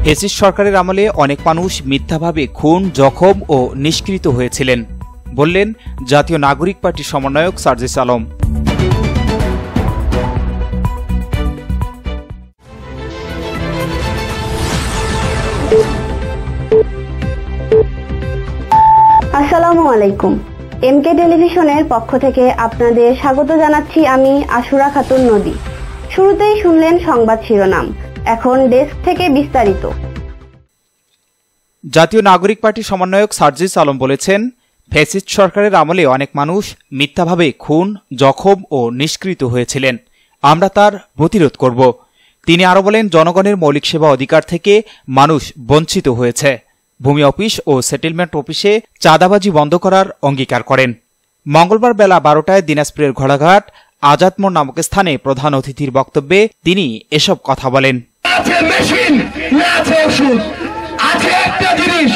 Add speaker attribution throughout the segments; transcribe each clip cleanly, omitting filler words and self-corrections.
Speaker 1: Fascist সরকারের আমলে অনেক মানুষ মিথ্যাভাবে খুন, জখম ও নিষ্কৃত হয়েছিলেন, বললেন জাতীয় নাগরিক পার্টির সমন্বয়ক সার্জিস আলম।
Speaker 2: আসসালামু আলাইকুম। এমকে টেলিভিশনের পক্ষ থেকে আপনাদের স্বাগত জানাচ্ছি আমি আশুরা খাতুন নদী। শুরুতেই শুনলেন সংবাদ শিরোনাম, এখন ডেস্ক থেকে বিস্তারিত।
Speaker 1: জাতীয় নাগরিক পার্টির সমন্বয়ক সার্জিস আলম বলেছেন, ফ্যাসিস্ট সরকারের আমলে অনেক মানুষ মিথ্যাভাবে খুন, জখম ও নিষ্কৃত হয়েছিলেন। আমরা তার প্রতিরোধ করব। তিনি আরও বলেন, জনগণের মৌলিক সেবা অধিকার থেকে মানুষ বঞ্চিত হয়েছে। ভূমি অফিস ও সেটেলমেন্ট অফিসে চাঁদাবাজি বন্ধ করার অঙ্গীকার করেন। মঙ্গলবার বেলা 12টায় দিনাজপুরের ঘোড়াঘাট আজাদ মোড় নামক স্থানে প্রধান অতিথির বক্তব্যে তিনি এসব কথা বলেন।
Speaker 3: একটা জিনিস,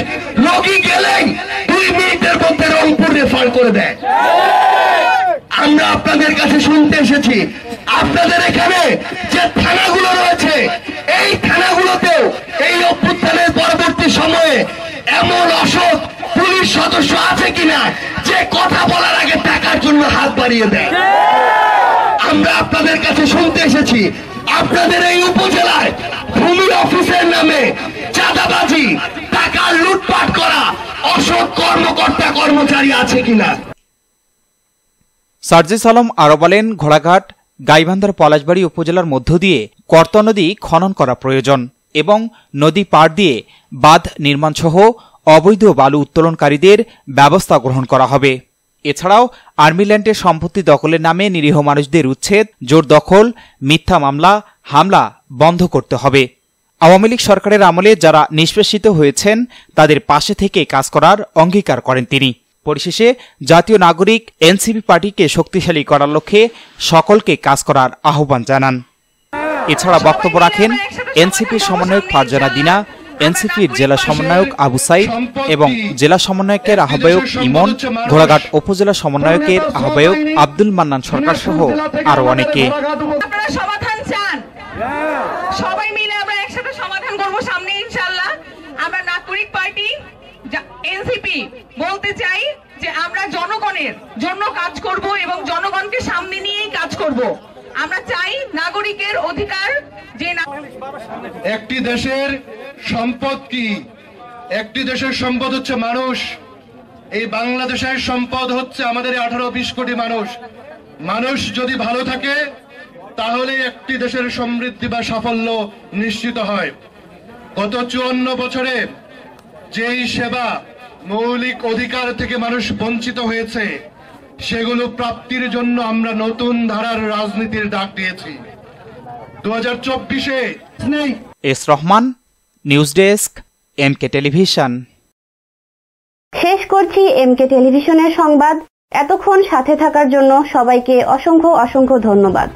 Speaker 3: রোগী গেলেই 2 মিনিটের মধ্যে রংপুর রেফার করে দেয়। আমরা আপনাদের কাছে শুনতে এসেছি, আপনাদের এখানে যে থানাগুলো রয়েছে, এই থানাগুলোতেও এই অভ্যুত্থানের পরবর্তী সময়ে এমন অসৎ পুলিশ সদস্য আছে কিনা যে কথা বলার আগে টাকার জন্য হাত বাড়িয়ে দেয়। আমরা আপনাদের কাছে শুনতে এসেছি, আপনাদের এই উপজেলায় ভূমি অফিসের নামে চাঁদাবাজি, টাকা লুটপাট করা অসৎ কর্মকর্তা কর্মচারী আছে কিনা।
Speaker 1: সার্জিস আলম আরও বলেন, ঘোড়াঘাট, গাইবান্ধার পলাশবাড়ী উপজেলার মধ্য দিয়ে কর্তা নদী খনন করা প্রয়োজন এবং নদী পাড় দিয়ে বাঁধ নির্মাণসহ অবৈধ বালু উত্তোলনকারীদের ব্যবস্থা গ্রহণ করা হবে। এছাড়াও আর্মি ল্যান্ডের সম্পত্তি দখলের নামে নিরীহ মানুষদের উচ্ছেদ, জোর দখল, মিথ্যা মামলা, হামলা বন্ধ করতে হবে। আওয়ামী লীগ সরকারের আমলে যারা নিষ্পেষিত হয়েছেন তাদের পাশে থেকে কাজ করার অঙ্গীকার করেন তিনি। পরিশেষে জাতীয় নাগরিক এনসিপি পার্টিকে শক্তিশালী করার লক্ষ্যে সকলকে কাজ করার আহ্বান জানান। এছাড়া বক্তব্য রাখেন এনসিপির সমন্বয়ক ফারজানা দিনা, এনসিপির জেলা সমন্বয়ক আবু সাইদ এবং জেলা সমন্বয়কের আহ্বায়ক ইমন, ঘোড়াঘাট উপজেলা সমন্বয়কের আহ্বায়ক আব্দুল মান্নান সরকার সহ আরো অনেকে।
Speaker 4: সবাই মিলে আমরা একসাথে সমাধান করব সামনে ইনশাআল্লাহ। আমরা নাগরিক পার্টি এনসিপি বলতে চাই যে আমরা জনগণের জন্য কাজ করব এবং জনগণকে সামনে নিয়েই কাজ করব। আমরা চাই নাগরিকের অধিকার, যে
Speaker 3: একটি দেশের সম্পদ কি? একটি দেশের সম্পদ হচ্ছে মানুষ। এই বাংলাদেশের সম্পদ হচ্ছে আমাদের 18-20 কোটি মানুষ। মানুষ যদি ভালো থাকে তাহলে একটি দেশের সমৃদ্ধি বা সাফল্য নিশ্চিত হয়। গত 54 বছরে যেই সেবা, মৌলিক অধিকার থেকে মানুষ বঞ্চিত হয়েছে, সেগুলো প্রাপ্তির জন্য আমরা নতুন ধারার রাজনীতির ডাক দিয়েছি। 2024-এ
Speaker 1: S Rahman, news desk, MK television.
Speaker 2: শেষ করছি এমকে টেলিভিশনের সংবাদ। এতক্ষণ সাথে থাকার জন্য সবাইকে অসংখ্য ধন্যবাদ।